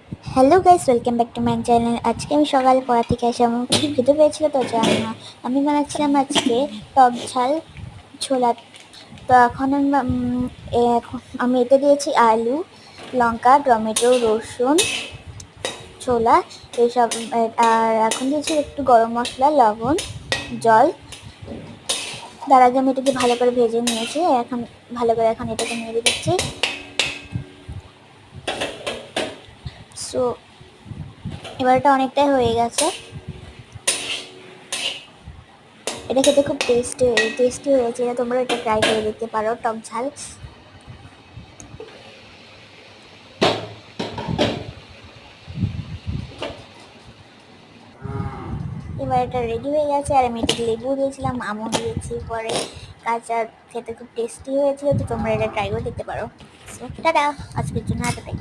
Hello guys, welcome back to my channel. আজকে আমি সকালে পড়া থেকে এসে আমার খুব খিদে পেয়েছিল, তো জানি না আমি বানাচ্ছিলাম আজকে টক ঝাল ছোলা। তো এখন আমি এতে দিয়েছি আলু, লঙ্কা, টমেটো, রসুন, ছোলা এইসব। আর এখন দিয়েছি একটু গরম মশলা, লবণ, জল। তার আগে আমি এটাকে ভালো করে ভেজে নিয়েছি। এখন ভালো করে এটাকে নেড়ে দিচ্ছি। সো এবার এটা অনেকটাই হয়ে গেছে। এটা খেতে খুব টেস্টি হয়েছে। তোমরা এটা ট্রাই করে দেখতে পারো, টক ঝাল। এবার এটা রেডি হয়ে গেছে, আর আমি এটাকে লেবু দিয়েছিলাম, আমও দিয়েছি পরে কাঁচা। খেতে খুব টেস্টি হয়েছিল, তো তোমরা এটা ট্রাই করে দেখতে পারো। সো টাটা, আজকের জন্য এতটাই।